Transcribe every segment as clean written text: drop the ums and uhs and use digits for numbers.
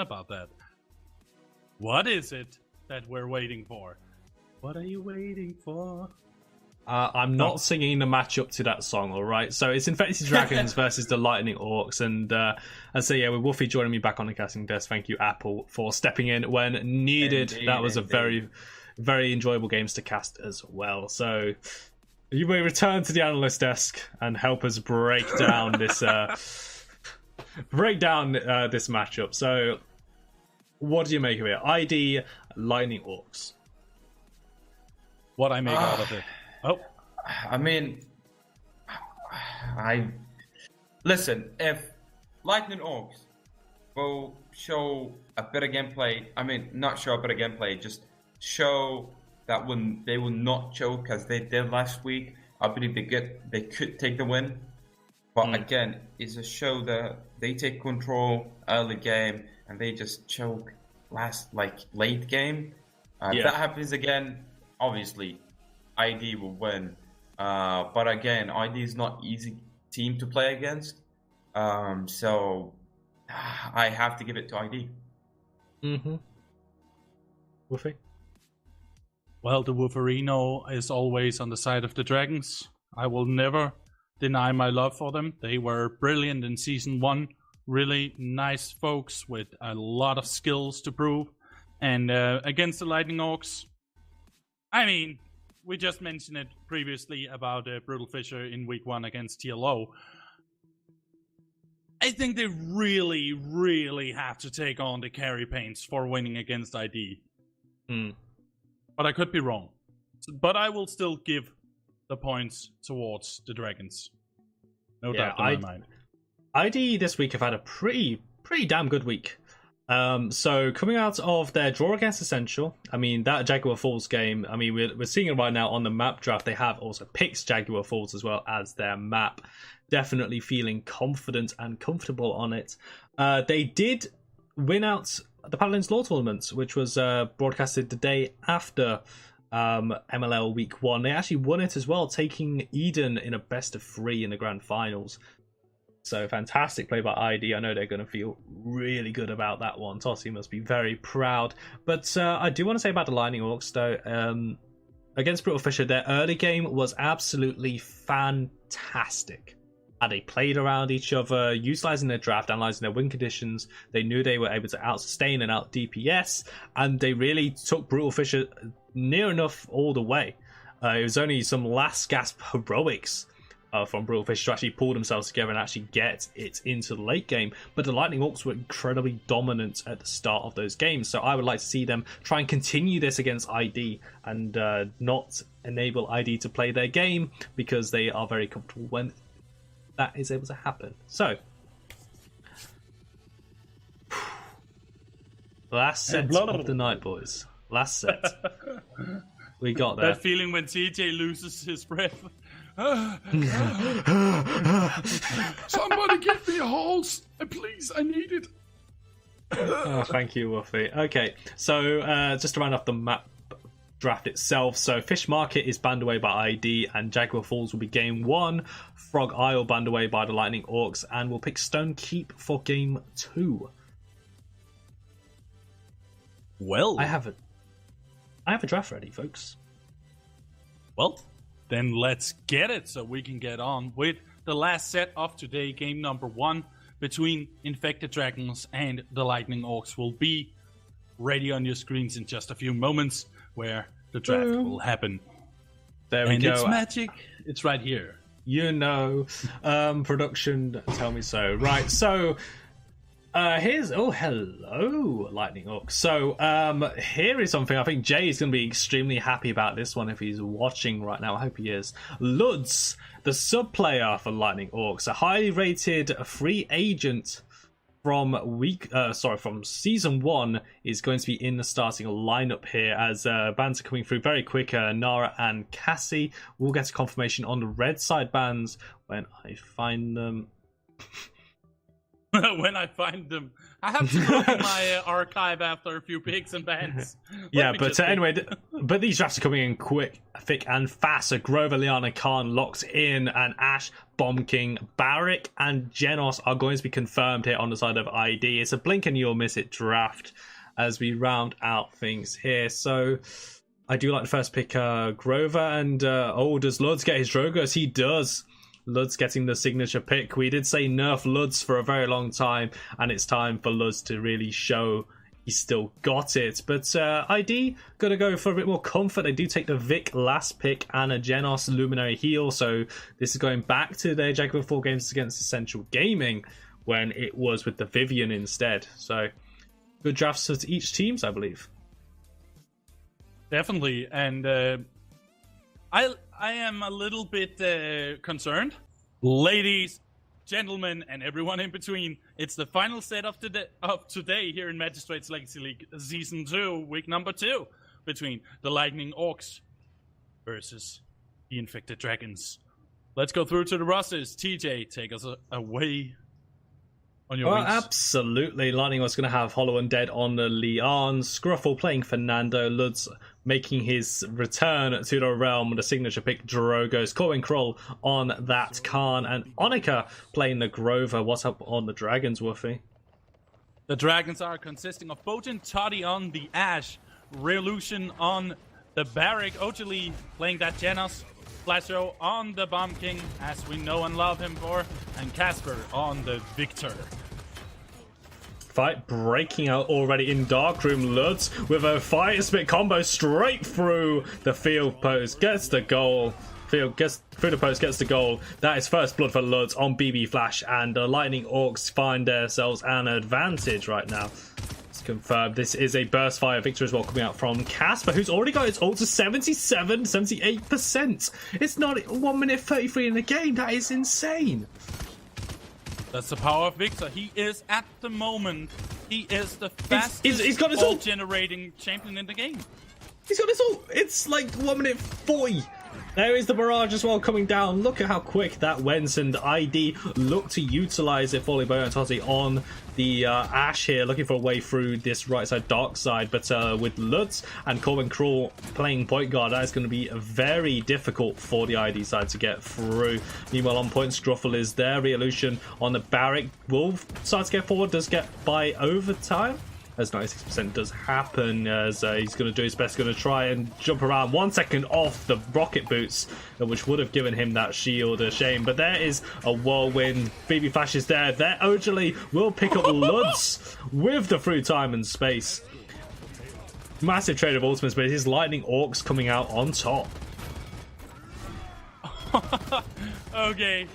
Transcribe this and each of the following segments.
about that. What is it that we're waiting for? What are you waiting for? I'm not singing the matchup to that song, all right? So it's Infected Dragons versus the Lightning Orcs, and so yeah, with Wolfie joining me back on the casting desk. Thank you, Apple, for stepping in when needed. That was a very, very enjoyable games to cast as well. So you may return to the analyst desk and help us break down this this matchup. So what do you make of it? ID Lightning Orcs. What I make out of it? Oh, I mean, listen. If Lightning Orcs will show a better gameplay, I mean, not show a better gameplay, just show that when they will not choke as they did last week, I believe they could take the win. But again, it's a show that they take control early game and they just choke late game. If that happens again, obviously ID will win. But again, ID is not easy team to play against. So I have to give it to ID. Wolfie? Well, the Wolverino is always on the side of the Dragons. I will never deny my love for them. They were brilliant in Season 1. Really nice folks with a lot of skills to prove. And against the Lightning Orcs, I mean, we just mentioned it previously about Brutal Fisher in Week 1 against TLO. I think they really, really have to take on the carry paints for winning against ID. But I could be wrong. But I will still give the points towards the Dragons. No doubt in my mind. ID this week have had a pretty damn good week. So coming out of their draw against Essential, I mean, that Jaguar Falls game, I mean, we're seeing it right now on the map draft. They have also picked Jaguar Falls as well as their map. Definitely feeling confident and comfortable on it. They did win out the Paladins Law Tournament, which was broadcasted the day after MLL Week 1. They actually won it as well, taking Eden in a best of 3 in the grand finals. So fantastic play by ID. I know they're going to feel really good about that one. Tossie must be very proud. But I do want to say about the Lightning Orcs, though. Against Brutal Fisher, their early game was absolutely fantastic. They played around each other, utilizing their draft, analyzing their win conditions. They knew they were able to out-sustain and out-DPS, and they really took Brutal Fisher near enough all the way. It was only some last-gasp heroics from Brutal Fisher to actually pull themselves together and actually get it into the late game. But the Lightning Orcs were incredibly dominant at the start of those games, so I would like to see them try and continue this against ID and not enable ID to play their game, because they are very comfortable when that is able to happen. So, last set of the night, boys. Last set. We got there. That feeling when TJ loses his breath. Somebody give me a hose, please. I need it. Oh, thank you, Wolfie. Okay, so just to round off the map draft itself, so Fish Market is banned away by ID, and Jaguar Falls will be game 1. Frog Isle banned away by the Lightning Orcs, and we'll pick Stone Keep for game 2. Well, I have a draft ready, folks. Well, then let's get it so we can get on with the last set of today. Game number 1 between Infected Dragons and the Lightning Orcs will be ready on your screens in just a few moments, where the draft will happen. There we go. And it's magic. It's right here. You know, production, tell me so. Right, so here's hello, Lightning Orcs. So here is something I think Jay is going to be extremely happy about this one if he's watching right now. I hope he is. Luds, the sub player for Lightning Orcs, a highly rated free agent from from season 1, is going to be in the starting lineup here, as bans are coming through very quick. Nara and Cassie will get a confirmation on the red side bans when I find them. when I find them. I have to look in my archive after a few picks and bans. Yeah, but anyway, but these drafts are coming in quick, thick, and fast. So Grover, Liana, Khan locked in, and Ashe, Bomb King, Barrick, and Genos are going to be confirmed here on the side of ID. It's a blink and you'll miss it draft as we round out things here. So I do like the first pick, Grover, and does Luds get his Drogos? He does. Luds getting the signature pick. We did say nerf Luds for a very long time, and it's time for Luds to really show he's still got it. But ID gonna go for a bit more comfort. They do take the Vic last pick and a Genos Luminary Heal, so this is going back to their Jaguar 4 games against Essential Gaming when it was with the Vivian instead. So good drafts to each teams, I believe. Definitely, and I am a little bit concerned. Ladies, gentlemen, and everyone in between, it's the final set of today here in Magistrates Legacy League Season 2, week number 2, between the Lightning Orcs versus the Infected Dragons. Let's go through to the rosters. TJ, take us away on your wings. Absolutely. Lightning was going to have Hollow Undead on the Leon, Scruffle playing Fernando, Luds making his return to the realm with a signature pick Drogos, Corwin Kroll on that Khan, and Onika playing the Grover. What's up on the Dragons, Woofy? The Dragons are consisting of Bojan Toddy on the Ashe, Revolution on the Barrick, Ojali playing that Genos, Flasho on the Bomb King, as we know and love him for, and Casper on the Victor. Fight breaking out already in Darkroom. Luds with a fire spit combo straight through the field post, gets the goal. Field gets through the post, gets the goal. That is first blood for Luds on BB Flash, and the Lightning Orcs find themselves an advantage right now. It's confirmed. This is a burst fire victory as well coming out from Casper, who's already got its ult to 78%. It's not 1 minute 33 in the game. That is insane. That's the power of Victor. He is, at the moment, he is the fastest he's got his ult generating champion in the game. He's got his ult. It's like 1 minute 40. There is the barrage as well coming down. Look at how quick that went, and ID look to utilize it for Libo and Toti on the Ashe here, looking for a way through this right side, dark side. But with Lutz and Corwin Kroll playing point guard, that is going to be very difficult for the ID side to get through. Meanwhile, on point, Scruffle is there. Revolution on the Barrick will start to get forward, does get by overtime. As 96% does happen, as he's going to do his best, going to try and jump around 1 second off the rocket boots, which would have given him that shield. A shame, but there is a whirlwind. BB Flash is there. There, Ojali will pick up Luds with the through time and space. Massive trade of ultimates, but his Lightning Orcs coming out on top. Okay,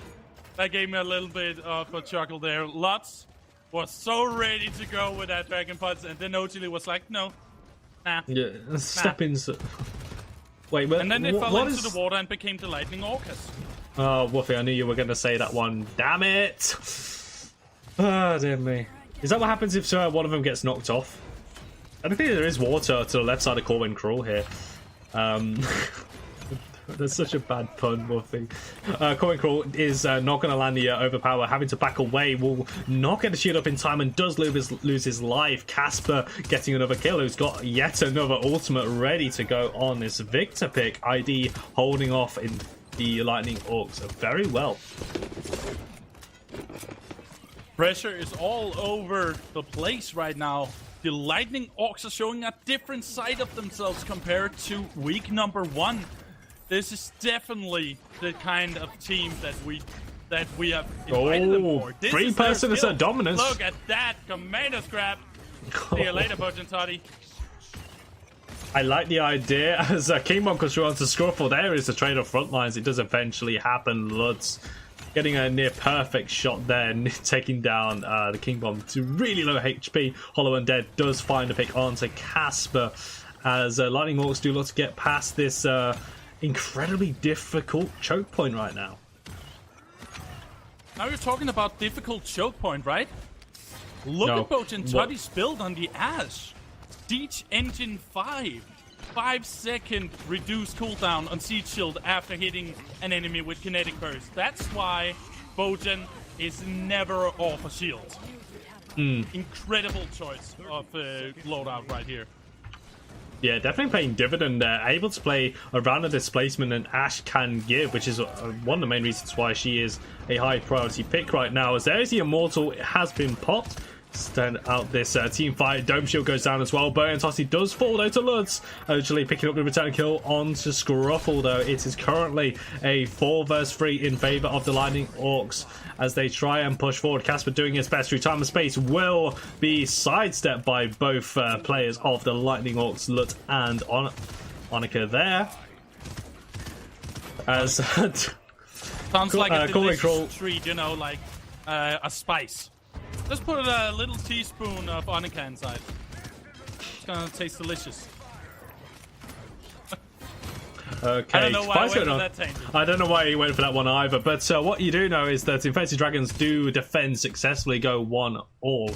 that gave me a little bit of a chuckle there. Lutz was so ready to go with that Dragon Punch, and then Ojali was like, no, nah. Yeah, step in. Wait, but and then they fell into the water and became the Lightning Orcs. Oh, Woofy, I knew you were going to say that one. Damn it! Ah, dear me. Is that what happens if one of them gets knocked off? I don't think there is water to the left side of Corwin Kroll here. That's such a bad pun, Woofy. Corwin Kroll is not going to land the overpower, having to back away, will not get the shield up in time and does lose his life. Casper getting another kill, who's got yet another ultimate ready to go on this Victor pick. ID holding off in the Lightning Orcs very well. Pressure is all over the place right now. The Lightning Orcs are showing a different side of themselves compared to week number 1. This is definitely the kind of team that we have invited them for. This 3-person assert dominance. Look at that commander scrap. See you later, Bojan Toddy. I like the idea as King Bomb comes through onto Scruffle. There is the trade of front lines. It does eventually happen. Lutz getting a near perfect shot there, taking down the King Bomb to really low HP. Hollow Undead does find a pick onto Casper as Lightning Orcs do look to get past this incredibly difficult choke point right now. Now you're talking about difficult choke point, right? Look at Bojan Toddy's build on the Ashe. Siege Engine 5. 5-second reduced cooldown on Siege Shield after hitting an enemy with Kinetic Burst. That's why Bojan is never off a shield. Incredible choice of loadout right here. Yeah, definitely playing dividend there. Able to play around the displacement and Ashe can give, which is one of the main reasons why she is a high priority pick right now. As there is the Immortal, it has been popped. Stand out this team fight. Dome Shield goes down as well. Boyan Totti does fall though to Lutz. Actually picking up the return kill onto Scruffle though. It is currently a 4 vs 3 in favour of the Lightning Orcs as they try and push forward. Casper doing his best through time and space will be sidestepped by both players of the Lightning Orcs, Lutz and Onika there. As sounds like a delicious treat, you know, like a spice. Just put a little teaspoon of Onika inside. It's gonna taste delicious. Okay, I don't know why I went for that tangent. I don't know why you went for that one either, but what you do know is that Infected Dragons do defend successfully, go 1-all.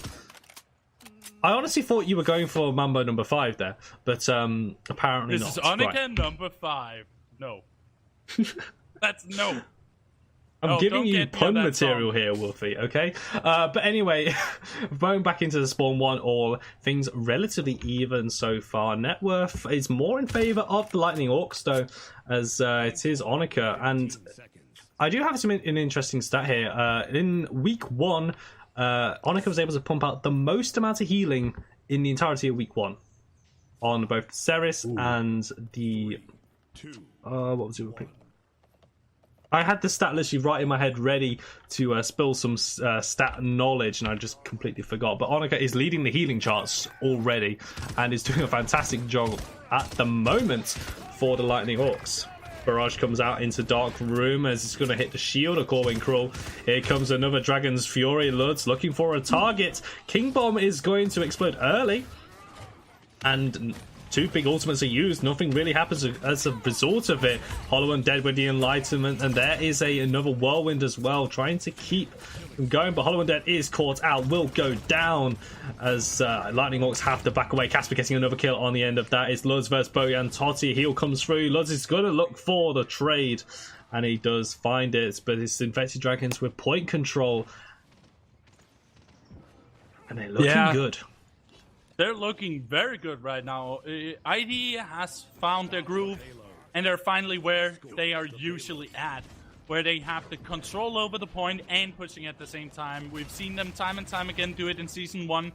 I honestly thought you were going for Mambo number 5 there, but apparently this not. This is Onika right. number 5. No. That's no. I'm giving you pun material here, Wolfie, okay? But anyway, going back into the spawn 1-all, things relatively even so far. Net worth is more in favour of the Lightning Orcs, though, as it is Onika. And I do have an interesting stat here. In week 1, Onika was able to pump out the most amount of healing in the entirety of week 1 on both Ceres and the... what was it? I had the stat literally right in my head ready to spill some stat knowledge, and I just completely forgot. But Onika is leading the healing charts already and is doing a fantastic job at the moment for the Lightning Orcs. Barrage comes out into Dark Room as it's going to hit the shield of Corwin Cruel. Here comes another Dragon's Fury. Lutz looking for a target. King Bomb is going to explode early. And 2 big ultimates are used. Nothing really happens as a result of it. Hollow Undead with the Enlightenment, and there is another Whirlwind as well, trying to keep them going, but Hollow Undead is caught out, will go down as Lightning Orcs have to back away. Casper getting another kill on the end of that. It's Lutz versus Boyan Totti. Heal comes through. Lutz is going to look for the trade, and he does find it, but it's Infected Dragons with point control, and they're looking good. They're looking very good right now. ID has found their groove, and they're finally where they are usually at, where they have the control over the point and pushing at the same time. We've seen them time and time again do it in Season 1,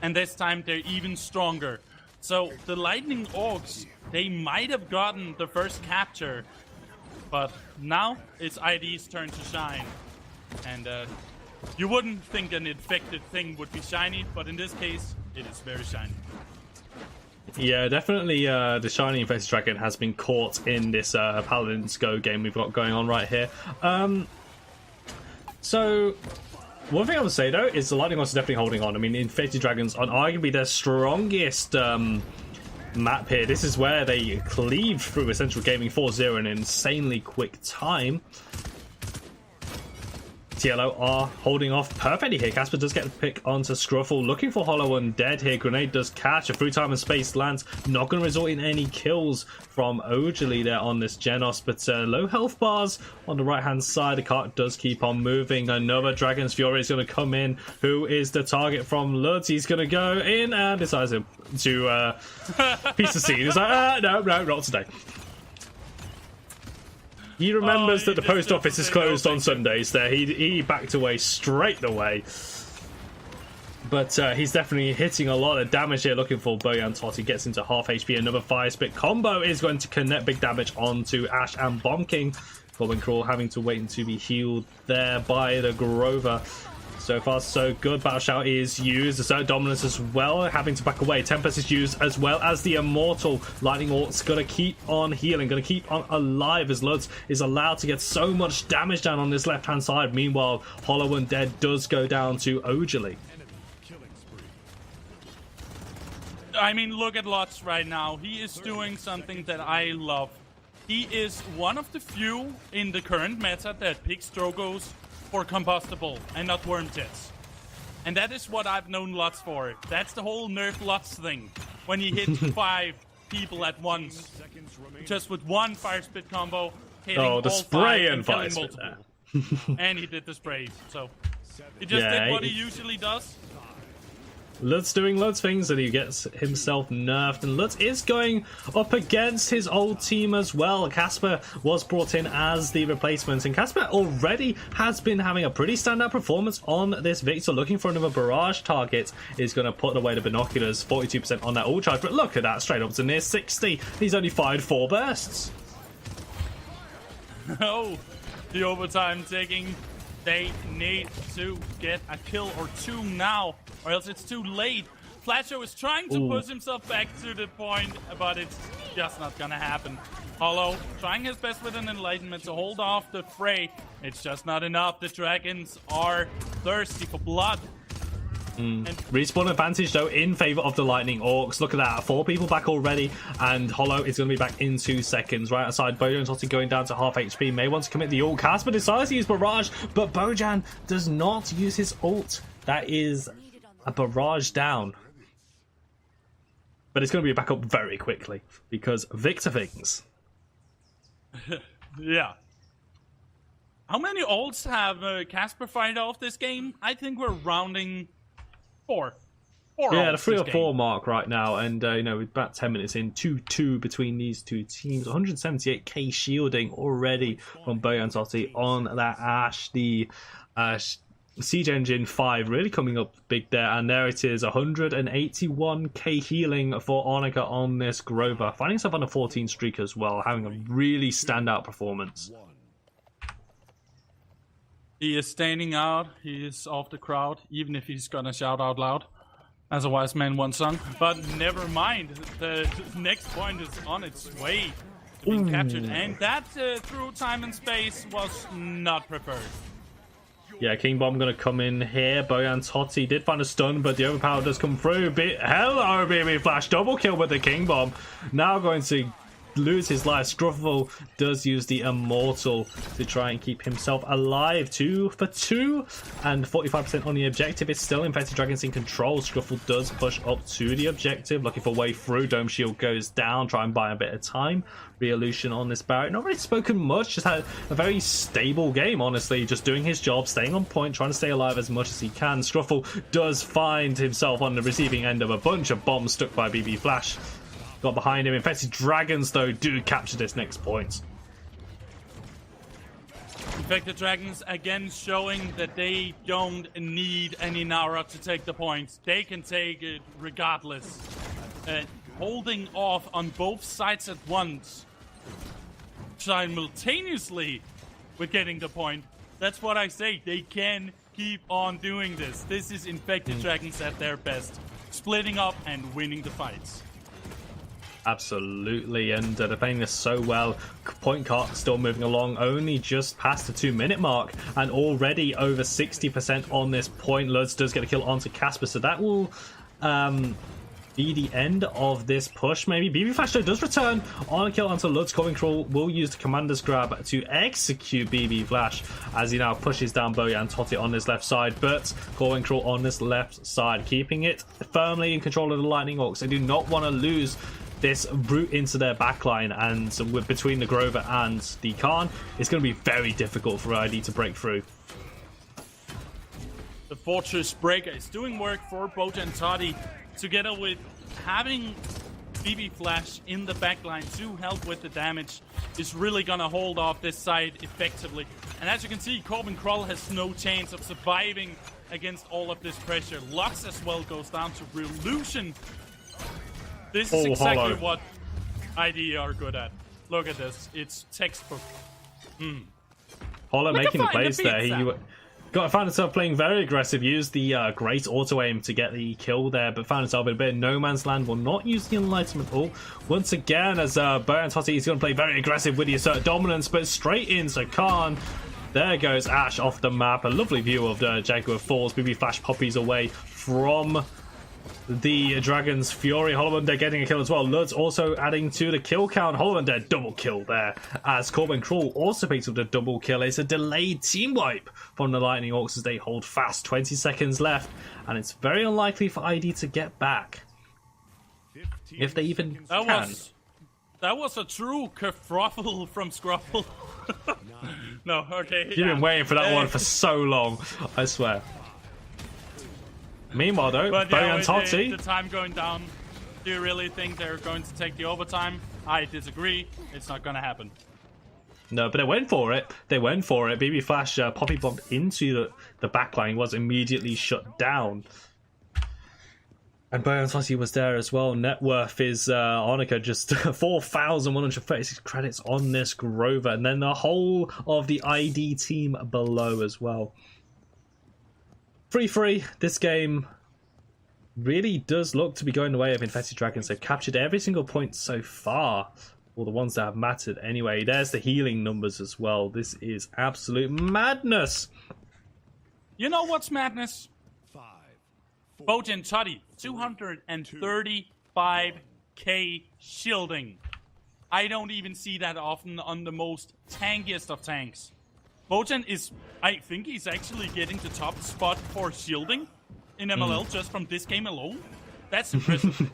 and this time they're even stronger. So the Lightning Orcs, they might have gotten the first capture, but now it's ID's turn to shine. And you wouldn't think an infected thing would be shiny, but in this case, it is very shiny. Yeah, definitely the shiny Infected Dragon has been caught in this Paladins Go game we've got going on right here. So, one thing I would say though is the Lightning Orcs are definitely holding on. I mean, Infected Dragons are arguably their strongest map here. This is where they cleaved through Essential Gaming 4-0 in an insanely quick time. TLO are holding off perfectly here. Casper does get the pick onto Scruffle, looking for Hollow Undead here. Grenade does catch, a through time and space lands. Not going to result in any kills from Ojali there on this Genos, but low health bars on the right hand side. The cart does keep on moving. Another Dragon's Fury is going to come in. Who is the target from Lutz? He's going to go in and decides to piece the scene. He's like, no, not today. He remembers that the post office is closed on Sundays there. He backed away straight away. But he's definitely hitting a lot of damage here, looking for Boyan Totti. Gets into half HP. Another Fire Spit combo is going to connect big damage onto Ashe and Bomb King. Corbin Crawl having to wait to be healed there by the Grover. So far, so good. Battle Shout is used. Assert Dominance as well, having to back away. Tempest is used as well as the Immortal. Lightning Orcs going to keep on healing, going to keep on alive as Lutz is allowed to get so much damage down on this left-hand side. Meanwhile, Hollow Undead does go down to Ojali. I mean, look at Lutz right now. He is doing something that I love. He is one of the few in the current meta that picks Drogos for combustible and not worm tits. And that is what I've known Lutz for. That's the whole nerf Lutz thing. When he hits 5 people at once. Just with one Fire Spit combo, hitting the all spray 5 and Fire Spit multiple. there. And he did the spray, so he just did what he usually does. Lutz doing Lutz things, and he gets himself nerfed, and Lutz is going up against his old team as well. Casper was brought in as the replacement, and Casper already has been having a pretty standout performance on this Victor. Looking for another barrage target, is going to put away the binoculars. 42% on that ult charge, but look at that, straight up to near 60. He's only fired 4 bursts. Oh, the overtime taking. They need to get a kill or 2 now, or else it's too late. Flasho is trying to push himself back to the point, but it's just not gonna happen. Hollow trying his best with an enlightenment to hold off the fray. It's just not enough. The dragons are thirsty for blood. Respawn advantage though in favor of the Lightning Orcs. Look at that, 4 people back already, and Hollow is going to be back in 2 seconds. Right outside, Bojan Totti going down to half HP. May want to commit the ult. Casper decides to use Barrage, but Bojan does not use his ult. That is a barrage down. But it's going to be back up very quickly because Victor things. Yeah. How many ults have Casper fired off this game? I think we're rounding 4. Yeah, the 3 or 4 mark right now, and you know, with about 10 minutes in, 2-2 between these 2 teams. 178k shielding already from Bojan Totti on that Ashe. The Siege Engine 5 really coming up big there, and there it is, 181k healing for Onika on this Grover, finding himself on a 14 streak as well, having a really standout performance. He is standing out, he is off the crowd, even if he's gonna shout out loud, as a wise man once sung. But never mind, the next point is on its way to being captured, and that through time and space was not preferred. Yeah, King Bomb going to come in here. Bojan Totti did find a stun, but the overpower does come through. Hello, BB Flash. Double kill with the King Bomb. Now going to lose his life. Scruffle does use the Immortal to try and keep himself alive. 2 for 2 and 45% on the objective. It's still Infected Dragons in control. Scruffle does push up to the objective, looking for a way through. Dome Shield goes down, try and buy a bit of time. Re-illusion on this Barret. Not really spoken much, just had a very stable game, honestly. Just doing his job, staying on point, trying to stay alive as much as he can. Scruffle does find himself on the receiving end of a bunch of bombs stuck by BB Flash. Got behind him. Infected Dragons, though, do capture this next point. Infected Dragons again showing that they don't need any Nara to take the points. They can take it regardless. Holding off on both sides at once, simultaneously with getting the point. That's what I say. They can keep on doing this. This is Infected Dragons at their best. Splitting up and winning the fights. Absolutely, and they're playing this so well. Point cart still moving along, only just past the 2-minute mark, and already over 60% on this point. Lutz does get a kill onto Casper, so that will be the end of this push. Maybe BB Flash does return on a kill onto Lutz. Corbin Crawl will use the Commander's Grab to execute BB Flash as he now pushes down Bojan Totti on this left side, but Corbin Crawl on this left side, keeping it firmly in control of the Lightning Orcs. They do not want to lose this route into their backline, and so between the Grover and the Khan, it's going to be very difficult for ID to break through. The Fortress Breaker is doing work for Bojan Totti, together with having BB Flash in the backline to help with the damage. Is really gonna hold off this side effectively. And as you can see, Corbin Krull has no chance of surviving against all of this pressure. Lux as well goes down to Revolution. This is exactly Hollow. what ID are good at. Look at this, it's textbook. Hollow making the plays there. He found himself playing very aggressive, used the great auto aim to get the kill there, but found himself in a bit of no man's land. Will not use the Enlightenment ult once again, as Bojan Totti is going to play very aggressive with the Assert Dominance, but straight into Khan. There goes Ashe off the map. A lovely view of the Jaguar Falls. BB Flash poppies away from the Dragon's Fury. Hollowunder getting a kill as well. Lutz also adding to the kill count. Hollowunder double kill there, as Corbin Crawl also picks up the double kill. It's a delayed team wipe from the Lightning Orcs as they hold fast. 20 seconds left, and it's very unlikely for ID to get back, if they even can. That was a true kerfuffle from Scruffle. No, okay. You've been waiting for that one for so long, I swear. Meanwhile, though, But Bojan with Totti. the time going down, do you really think they're going to take the overtime? I disagree. It's not going to happen. No, but they went for it. They went for it. BB Flash poppy bombed into the backline, was immediately shut down. And Bojan Totti was there as well. Net worth is Onika just 4,136 credits on this Grover. And then the whole of the ID team below as well. 3-3. This game really does look to be going the way of Infested Dragons. They've captured every single point so far. Or the ones that have mattered anyway. There's the healing numbers as well. This is absolute madness. You know what's madness? Bojan Totti, 235k shielding. I don't even see that often on the most tankiest of tanks. Bojan is, I think he's actually getting the top spot for shielding in MLL just from this game alone. That's impressive.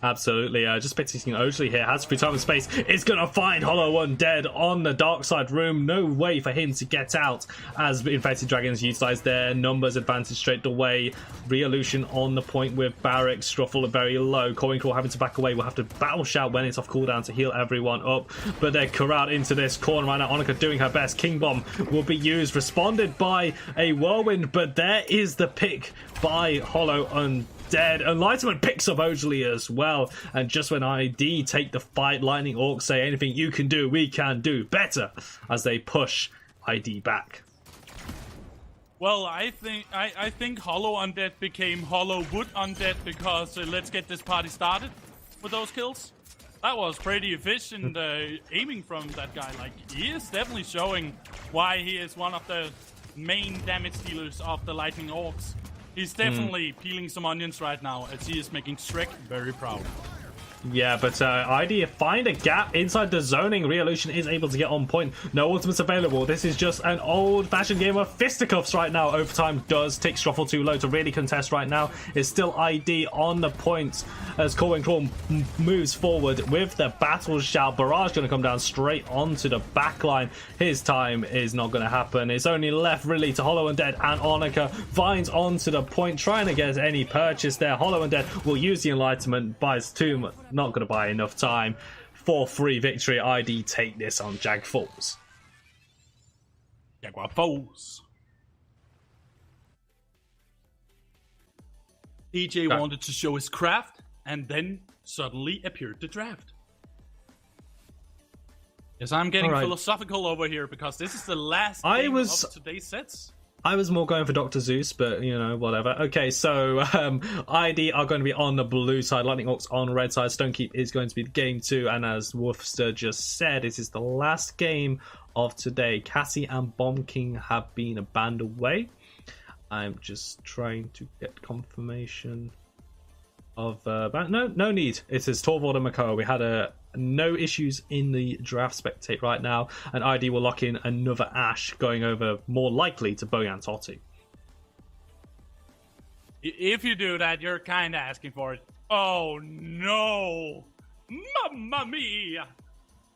Absolutely, just picking Oakley here, has free time and space, is going to find Hollow Undead on the dark side room, no way for him to get out, as Infected Dragons utilise their numbers advantage straight away. Re-Illusion on the point with Barrack, Struffle very low, Coin Crawl having to back away, will have to Battle Shout when it's off cooldown to heal everyone up, but they're corralled into this corner right now. Onika doing her best, King Bomb will be used, responded by a Whirlwind, but there is the pick by Hollow Undead. Enlightenment picks up Ojali as well, and just when ID take the fight, Lightning Orcs say anything you can do, we can do better, as they push ID back. Well, I think Hollow Undead became Hollow Wood Undead because let's get this party started with those kills. That was pretty efficient aiming from that guy. Like, he is definitely showing why he is one of the main damage dealers of the Lightning Orcs. He's definitely peeling some onions right now, as he is making Shrek very proud. Yeah, but ID find a gap inside the zoning. Re-Illusion is able to get on point. No ultimates available. This is just an old-fashioned game of fisticuffs right now. Overtime does take Struffle too low to really contest right now. It's still ID on the point as Corwin Crawl moves forward with the Battle Shout. Barrage going to come down straight onto the backline. His time is not going to happen. It's only left really to Hollow Undead, and Onika finds onto the point, trying to get any purchase there. Hollow Undead will use the Enlightenment, buys too much. Not going to buy enough time. 4-3 victory. ID take this on Jag Falls. Jaguar Falls. DJ wanted to show his craft, and then suddenly appeared the draft. Yes, I'm getting philosophical over here because this is the last game of today's sets. I was more going for Dr. Zeus, but, you know, whatever. Okay, so ID are going to be on the blue side, Lightning Orcs on red side, Stonekeep is going to be the game 2, and as Wolfster just said, it is the last game of today. Cassie and Bomb King have been banned away. I'm just trying to get confirmation of... No need. It is Torvald and Makoa. We had no issues in the draft spectate right now, and ID will lock in another Ash, going over more likely to Bojan Totti. If you do that, you're kind of asking for it. Oh no! Mamma mia!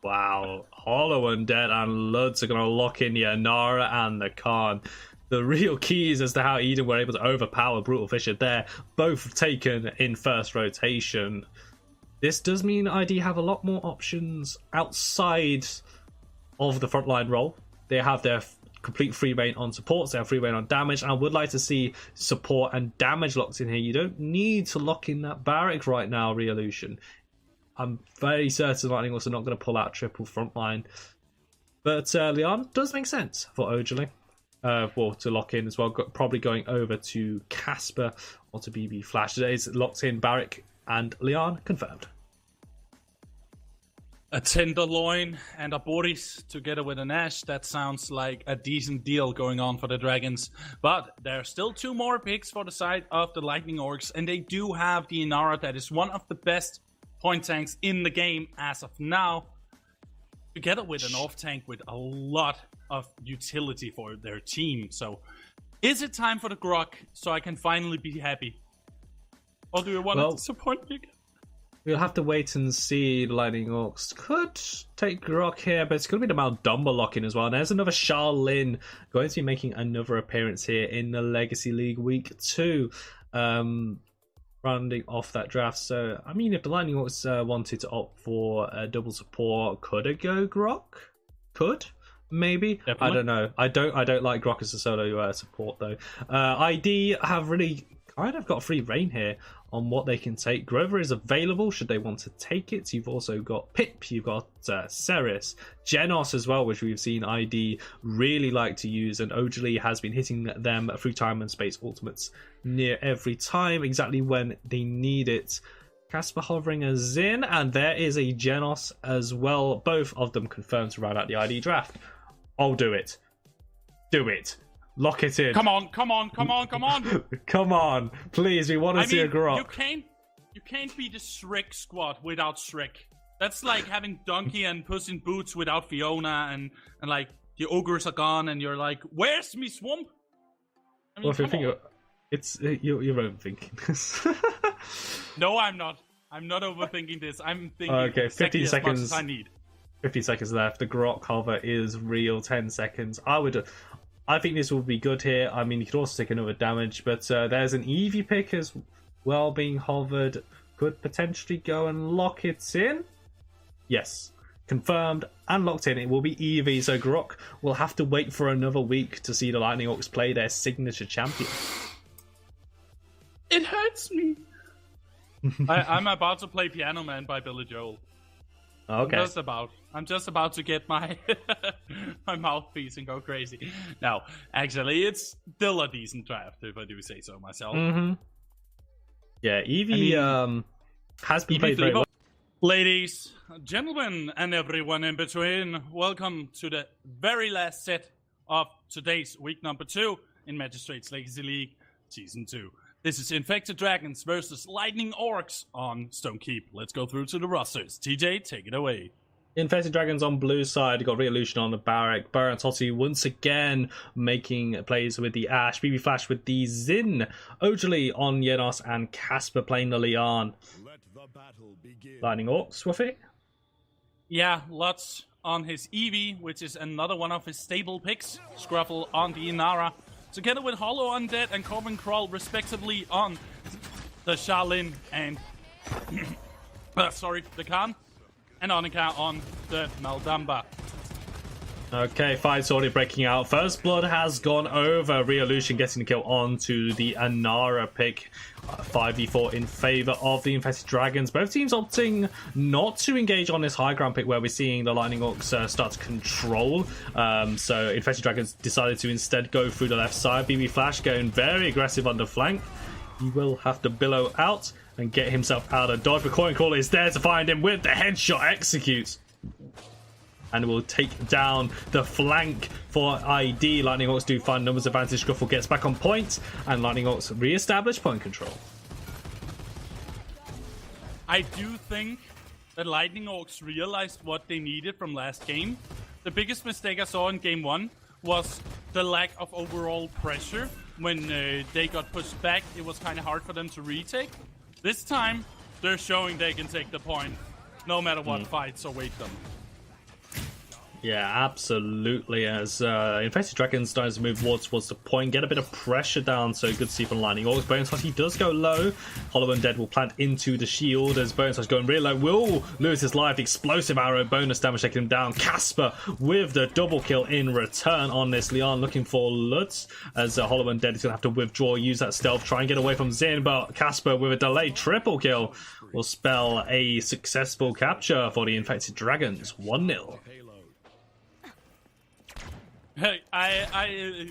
Wow, Hollow Undead and Luds are going to lock in the Anara and the Khan. The real keys as to how Eden were able to overpower Brutal Fisher there, both taken in first rotation. This does mean ID have a lot more options outside of the frontline role. They have their complete free reign on supports, they have free reign on damage, and I would like to see support and damage locked in here. You don't need to lock in that Barrack right now, Re-Illusion. I'm very certain Lightning also not going to pull out triple frontline. But Leon does make sense for Ojali. To lock in as well, probably going over to Casper or to BB Flash. Today is locked in Barrack and Leon confirmed. A Tenderloin and a Boris together with an Ash. That sounds like a decent deal going on for the Dragons. But there are still 2 more picks for the side of the Lightning Orcs, and they do have the Inara, that is one of the best point tanks in the game as of now, together with an off tank with a lot of utility for their team. So is it time for the Grok so I can finally be happy? Or do you want to disappoint me? We'll have to wait and see. Lightning Orcs could take Grok here, but it's going to be the Maldumba lock-in as well. And there's another Charlene going to be making another appearance here in the Legacy League Week 2. Rounding off that draft. So, I mean, if the Lightning Orcs wanted to opt for a double support, could it go Grok? Could? Maybe. Definitely. I don't know. I don't like Grok as a solo support, though. ID have really kind of got free reign here on what they can take. Grover is available should they want to take it. You've also got Pip, you've got Ceres, Genos as well, which we've seen ID really like to use, and Ojali has been hitting them through time and space ultimates near every time, exactly when they need it. Casper hovering a Zin, and there is a Genos as well. Both of them confirmed to round out the ID draft. I'll do it. Do it. Lock it in. Come on, come on, come on, come on. Come on. Please, we want to see a Grok. You can't be the Shrek squad without Shrek. That's like having Donkey and Puss in Boots without Fiona, and like the ogres are gone and you're like, where's me swamp? I mean, well, if you think it's you're overthinking this. No, I'm not. I'm not overthinking this. I'm thinking okay, 15 seconds. As much as I need. 50 seconds left. The Grok hover is real. 10 seconds. I think this will be good here. I mean, you could also take another damage, but there's an Eevee pick as well being hovered. Could potentially go and lock it in. Yes, confirmed and locked in. It will be Eevee, so Grok will have to wait for another week to see the Lightning Orcs play their signature champion. It hurts me. I'm about to play Piano Man by Billy Joel. Okay. I'm just about to get my my mouthpiece and go crazy. Now, actually, it's still a decent draft, if I do say so myself. Mm-hmm. Yeah, Eevee has been played very well. Ladies, gentlemen, and everyone in between, welcome to the very last set of today's week number 2 in Magistrates Legacy League Season 2. This is Infected Dragons versus Lightning Orcs on Stone Keep. Let's go through to the rosters. TJ, take it away. Infected Dragons on blue side, got Re-Illusion on the Barrack. Baron Totti once again making plays with the Ash. BB Flash with the Zin. Ojali on Yenos, and Casper playing the Leon. Let the battle begin. Lightning Orcs with it. Yeah, lots on his Eevee, which is another one of his stable picks. Scruffle on the Inara. Together with Hollow Undead and Corbin Crawl, respectively, on the Charlene and the Khan, and Annika on the Maldumba. Okay, fight's already breaking out. First Blood has gone over. Re-Illusion getting the kill onto the Inara pick. 5v4 in favor of the Infested Dragons. Both teams opting not to engage on this high ground pick where we're seeing the Lightning Orcs start to control. So Infested Dragons decided to instead go through the left side. BB Flash going very aggressive on the flank. He will have to billow out and get himself out of dodge. But Coin Crawler is there to find him with the headshot executes. And will take down the flank for ID. Lightning Orcs do find numbers advantage. Scruffle gets back on point, and Lightning Orcs re-establish point control. I do think that Lightning Orcs realized what they needed from last game. The biggest mistake I saw in game 1 was the lack of overall pressure. When they got pushed back, it was kind of hard for them to retake. This time, they're showing they can take the point, no matter what fights await them. Yeah, absolutely. As Infested Dragons starts to move towards the point, get a bit of pressure down, so good to see from Lightning Orcs. Bonus he does go low. Hollow Undead will plant into the shield as Bonus going real low. Will lose his life. Explosive arrow, bonus damage taking him down. Casper with the double kill in return on this. Leon looking for Lutz as Hollow Undead is going to have to withdraw, use that stealth, try and get away from Zin, but Casper with a delayed triple kill will spell a successful capture for the Infected Dragons. 1-0. Hey, I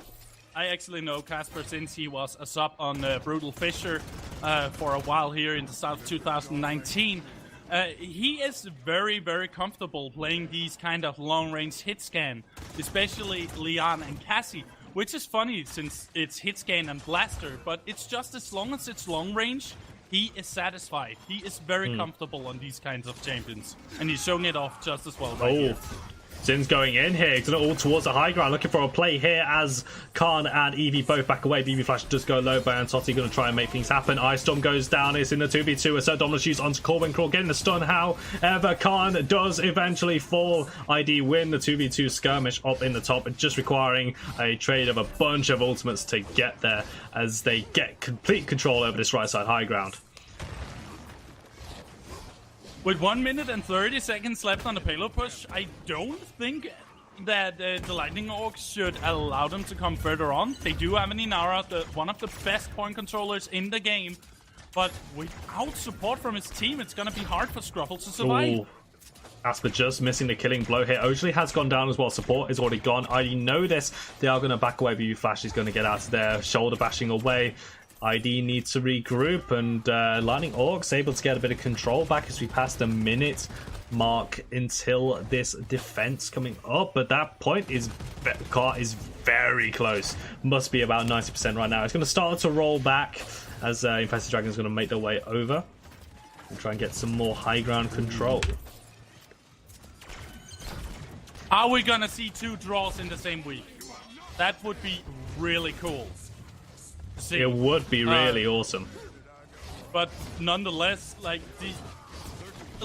actually know Casper since he was a sub on Brutal Fisher for a while here in the South 2019. He is very, very comfortable playing these kind of long-range hit scan, especially Leon and Cassie, which is funny since it's hit scan and blaster, but it's just as long as it's long range, he is satisfied. He is very comfortable on these kinds of champions, and he's showing it off just as well right here. Zin's going in here, he's all towards the high ground, looking for a play here as Khan and Eevee both back away. BB Flash does go low, but Antotti going to try and make things happen. Ice Storm goes down, it's in the 2v2, Assert Dominus used onto Corbin Crawl, getting the stun. However, Khan does eventually fall. ID win the 2v2 skirmish up in the top, just requiring a trade of a bunch of ultimates to get there as they get complete control over this right side high ground. With 1 minute and 30 seconds left on the payload push, I don't think that the Lightning Orcs should allow them to come further on. They do have an Inara, one of the best point controllers in the game, but without support from his team, it's going to be hard for Scruffle to survive. Ooh. Asper just missing the killing blow here. Ojali has gone down as well. Support is already gone. I know this. They are going to back away. BB Flash is going to get out of there, shoulder bashing away. ID needs to regroup, and Lightning Orcs able to get a bit of control back as we pass the minute mark until this defense coming up. But that point is very close. Must be about 90% right now. It's going to start to roll back as Infested Dragon is going to make their way over and try and get some more high ground control. Are we going to see 2 draws in the same week? That would be really cool. See. It would be really awesome. But nonetheless, like the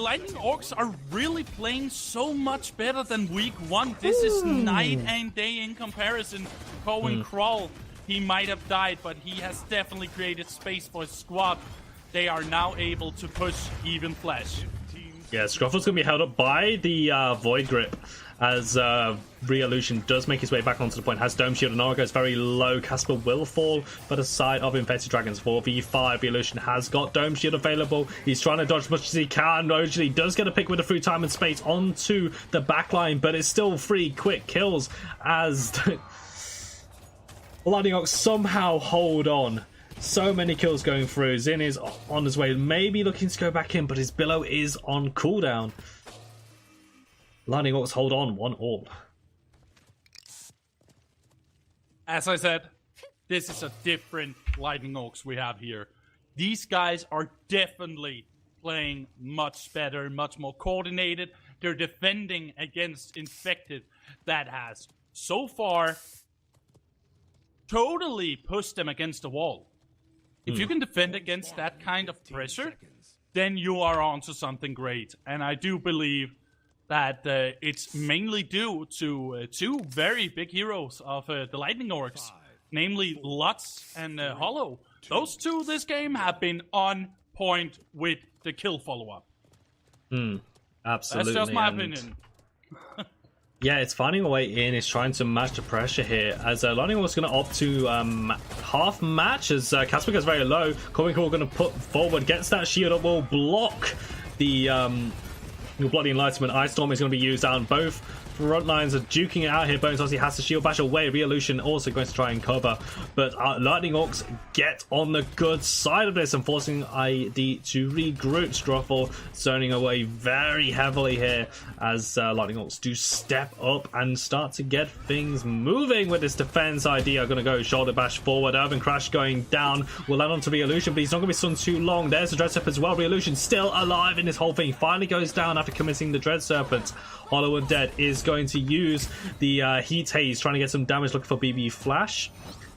Lightning Orcs are really playing so much better than week 1. This is night and day in comparison. Cohen Crawl, he might have died, but he has definitely created space for his squad. They are now able to push even Flash. Yeah, Scruffle's going to be held up by the Void Grip as Re-Illusion does make his way back onto the point. Has Dome Shield and Aura goes very low. Casper will fall, but aside of Infested Dragons 4v5, Re-Illusion has got Dome Shield available. He's trying to dodge as much as he can. Ojali does get a pick with the free time and space onto the backline, but it's still 3 quick kills as Lightning Orcs somehow hold on. So many kills going through. Zin is on his way, maybe looking to go back in, but his Billow is on cooldown. Lightning Orcs hold on 1-1. As I said, this is a different Lightning Orcs we have here. These guys are definitely playing much better, much more coordinated. They're defending against Infected that has, so far, totally pushed them against the wall. If you can defend against that kind of pressure, then you are onto something great. And I do believe that it's mainly due to 2 very big heroes of the Lightning Orcs, namely Lutz and Hollow. Those 2 this game have been on point with the kill follow-up. Absolutely. That's just my opinion. Yeah, it's finding a way in. It's trying to match the pressure here as Lightning Orcs going to opt to half match as Casper goes very low. Corbin Crawl going to put forward, gets that shield up, will block the Bloody Enlightenment. Ice Storm is going to be used down. Both front lines are duking it out here. Bones obviously has to shield bash away. Re-Illusion also going to try and cover, but Lightning Orcs get on the good side of this and forcing ID to regroup. Struffle zoning away very heavily here as Lightning Orcs do step up and start to get things moving with this defense. ID are going to go shoulder bash forward. Urban Crash going down will land onto Re-Illusion, but he's not going to be stunned too long. There's the Dread Serpent as well. Re-Illusion still alive in this whole thing. Finally goes down after committing the Dread Serpent. Hollow Undead is going to use the Heat Haze, trying to get some damage, looking for BB Flash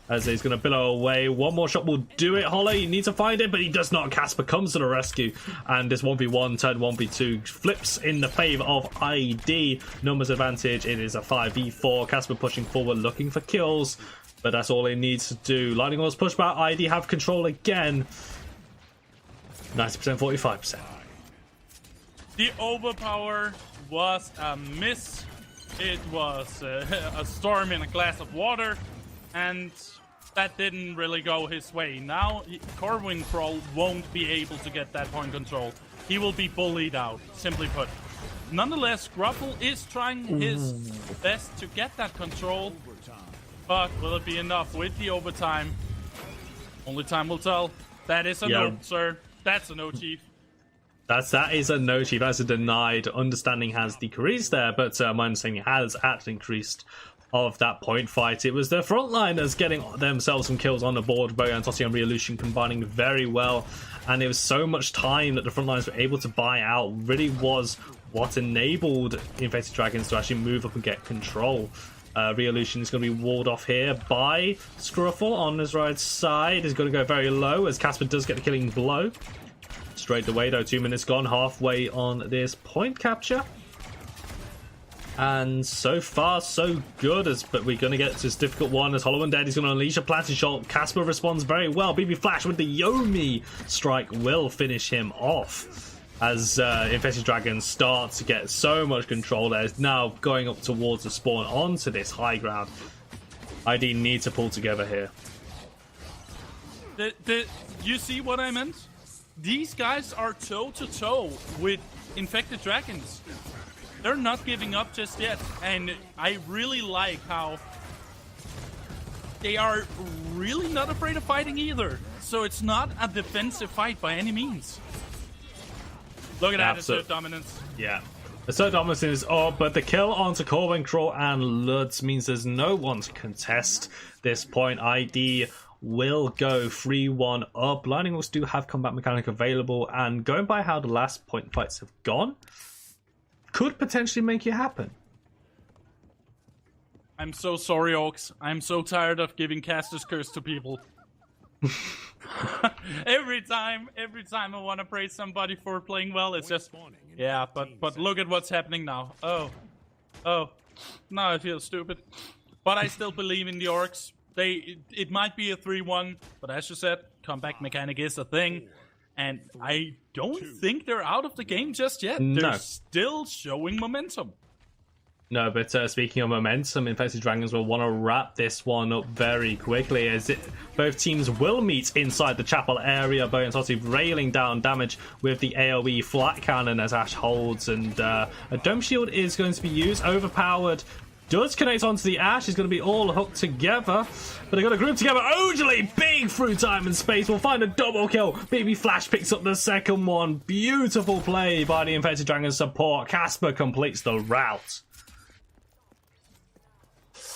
as he's going to billow away. One more shot will do it. Hollow, you need to find it, but he does not. Casper comes to the rescue, and this 1v1 turned 1v2 flips in the favor of ID. Numbers advantage, it is a 5v4. Casper pushing forward, looking for kills, but that's all he needs to do. Lightning Orcs push back. ID have control again. 90%, 45%. The overpower was a miss. It was a storm in a glass of water, and that didn't really go his way. Now, Corbin Crawl won't be able to get that point control. He will be bullied out, simply put. Nonetheless, Gruffle is trying his best to get that control, but will it be enough with the overtime? Only time will tell. That is a no, sir. That's a no, Chief. That is a no, Chief. That's a denied. Understanding has decreased there, but my understanding has actually increased of that point fight. It was the frontliners getting themselves some kills on the board. Bogan, Tossi, and Re-Illusion combining very well and it was so much time that the front lines were able to buy out. Really was what enabled the Infected Dragons to actually move up and get control. Re-Illusion is going to be walled off here by Scruffle on his right side. Is going to go very low as Casper does get the killing blow. Straight away though, 2 minutes gone, halfway on this point capture. And so far, so good. But we're going to get to this difficult one as Hollow Undead is going to unleash a planted shot. Casper responds very well. BB Flash with the Yomi strike will finish him off. As Infested Dragons start to get so much control, they're now going up towards the spawn onto this high ground. ID need to pull together here. You see what I meant? These guys are toe-to-toe with Infected Dragons. They're not giving up just yet, and I really like how they are really not afraid of fighting either. So it's not a defensive fight by any means. Look at that, assert dominance. Yeah. Assert dominance is up, but the kill onto Corwin, Crow, and Lutz means there's no one to contest this point. ID will go 3-1 up. Lightning Hawks do have combat mechanic available, and going by how the last point fights have gone, could potentially make it happen. I'm so sorry, Orcs. I'm so tired of giving Caster's Curse to people. every time I want to praise somebody for playing well, it's just, yeah, but look at what's happening now. Oh, now I feel stupid. But I still believe in the Orcs. It might be a 3-1, but as you said, comeback mechanic is a thing. And I don't think they're out of the game just yet. No. They're still showing momentum. No, but speaking of momentum, Infested Dragons will want to wrap this one up very quickly as both teams will meet inside the chapel area. Boyantotti railing down damage with the AoE flat cannon as Ash holds, and a Dome Shield is going to be used. Overpowered does connect onto the Ash. Is going to be all hooked together, but they're going to group together. Ojali, big through time and space, will find a double kill. BB Flash picks up the second one. Beautiful play by the Infected Dragons support. Casper completes the route.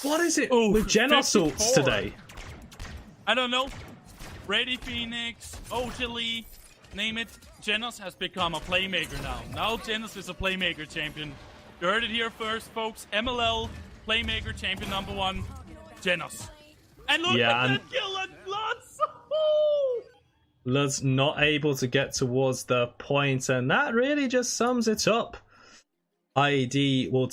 What is it with Gen assaults today? I don't know. Brady Phoenix, Ojali, name it. Genos has become a playmaker now. Now Genos is a playmaker champion. You heard it here first, folks. MLL playmaker champion #1, Genos. And look at that kill at Lutz! Lutz not able to get towards the point, and that really just sums it up. IED will